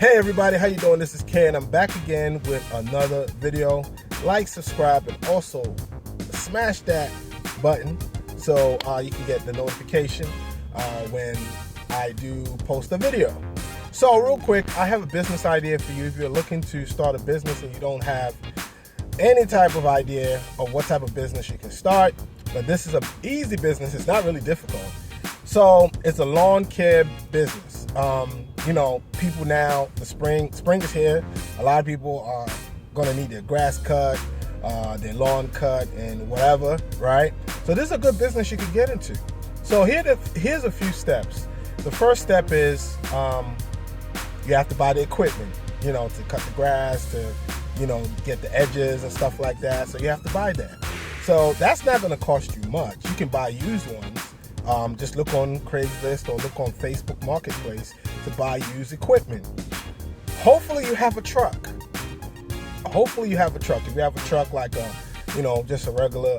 Hey everybody, how you doing? This is Ken. I'm back again with another video. Like, subscribe, and also smash that button so you can get the notification when I do post a video. So real quick, I have a business idea for you. If you're looking to start a business and you don't have any type of idea of what type of business you can start, but this is an easy business. It's not really difficult. So it's a lawn care business. You know, people now, the spring is here. A lot of people are gonna need their grass cut, their lawn cut, and whatever, right? So this is a good business you could get into. So here's a few steps. The first step is you have to buy the equipment, you know, to cut the grass, to, you know, get the edges and stuff like that. So you have to buy that. So that's not gonna cost you much. You can buy used ones. Just look on Craigslist or look on Facebook Marketplace to buy used equipment. Hopefully you have a truck. Hopefully you have a truck. If you have a truck like a, you know, just a regular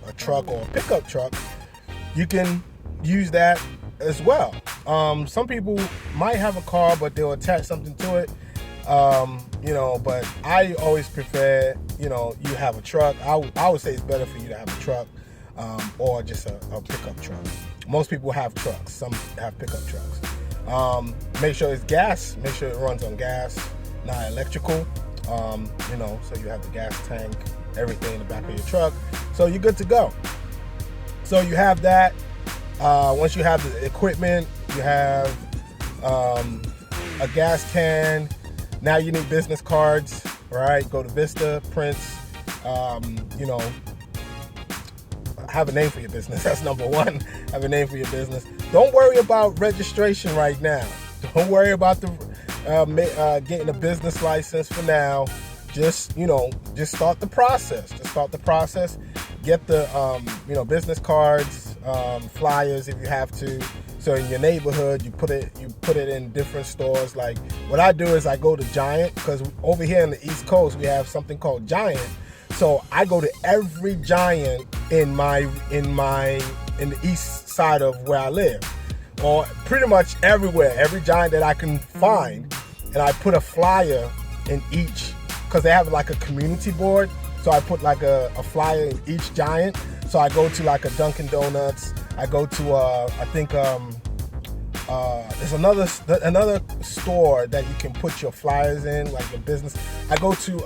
a truck or a pickup truck, you can use that as well. Some people might have a car, but they'll attach something to it. You know, but I always prefer, you know, you have a truck. I would say it's better for you to have a truck. Or just a pickup truck. Most people have trucks. Some have pickup trucks. Make sure it's gas. Make sure it runs on gas, not electrical. You know, so you have the gas tank, everything in the back of your truck. So you're good to go. So you have that. Once you have the equipment, you have a gas can. Now you need business cards, right? Go to Vista, Prince, you know, have a name for your business. That's number one. Have a name for your business. Don't worry about registration right now. Don't worry about the getting a business license for now. Just, you know, just start the process. Just start the process. Get the you know, business cards, flyers if you have to. So in your neighborhood, you put it in different stores. Like what I do is I go to Giant, because over here in the East Coast we have something called Giant. So I go to every Giant in the east side of where I live, or pretty much everywhere, every Giant that I can find, and I put a flyer in each, because they have like a community board. So I put like a flyer in each Giant. So I go to like a Dunkin' Donuts. I go to I think there's another store that you can put your flyers in, like your business. I go to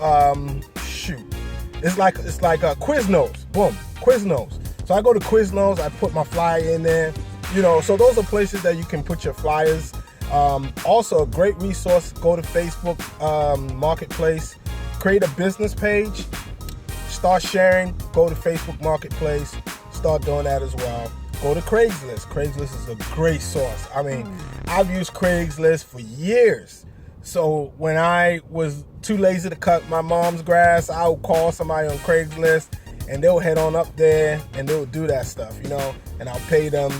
It's like Quiznos. Boom, Quiznos. So I go to Quiznos, I put my flyer in there. You know, so those are places that you can put your flyers. Also a great resource, go to Facebook Marketplace, create a business page, start sharing, go to Facebook Marketplace, start doing that as well. Go to Craigslist. Craigslist is a great source. I mean, I've used Craigslist for years. So when I was too lazy to cut my mom's grass, I would call somebody on Craigslist and they'll head on up there and they'll do that stuff, you know, and I'll pay them,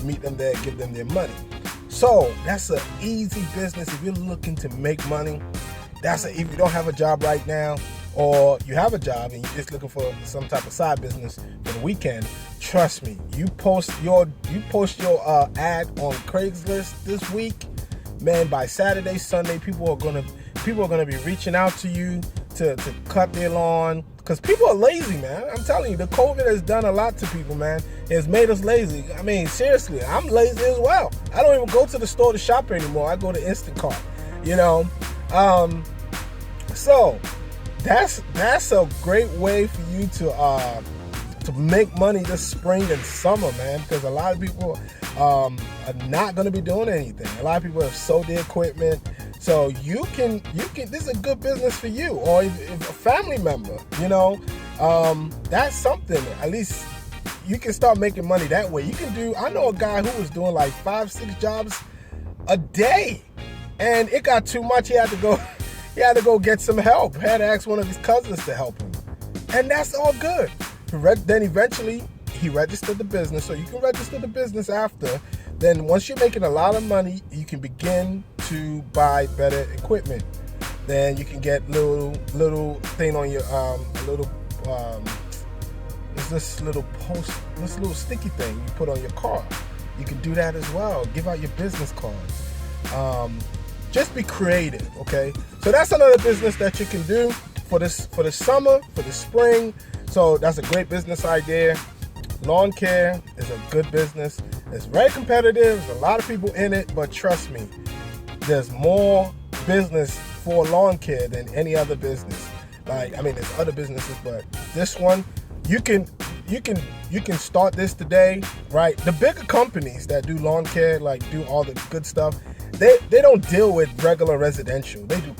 meet them there, give them their money. So that's an easy business if you're looking to make money. If you don't have a job right now, or you have a job and you're just looking for some type of side business for the weekend, trust me, you post your ad on Craigslist this week, man, by Saturday, Sunday, people are gonna be reaching out to you to cut their lawn, because people are lazy, man. I'm telling you, the COVID has done a lot to people, man. It has made us lazy. I mean, seriously, I'm lazy as well. I don't even go to the store to shop anymore. I go to Instacart, you know. So that's a great way for you to make money this spring and summer, man, because a lot of people are not going to be doing anything. A lot of people have sold their equipment. So you can this is a good business for you, or if a family member, you know, that's something. At least you can start making money that way. You can do, I know a guy who was doing like 5-6 jobs a day, and it got too much. He had to go get some help. Had to ask one of his cousins to help him. And that's all good. Then eventually he registered the business, so you can register the business after. Then once you're making a lot of money, you can begin to buy better equipment. Then you can get little thing on your this little sticky thing you put on your car. You can do that as well. Give out your business cards. just be creative, okay? So that's another business that you can do for the summer, for the spring. So that's a great business idea. Lawn care is a good business. It's very competitive. There's a lot of people in it, but trust me, there's more business for lawn care than any other business. Like, I mean, there's other businesses, but this one, you can start this today, right? The bigger companies that do lawn care, like do all the good stuff, they don't deal with regular residential. They do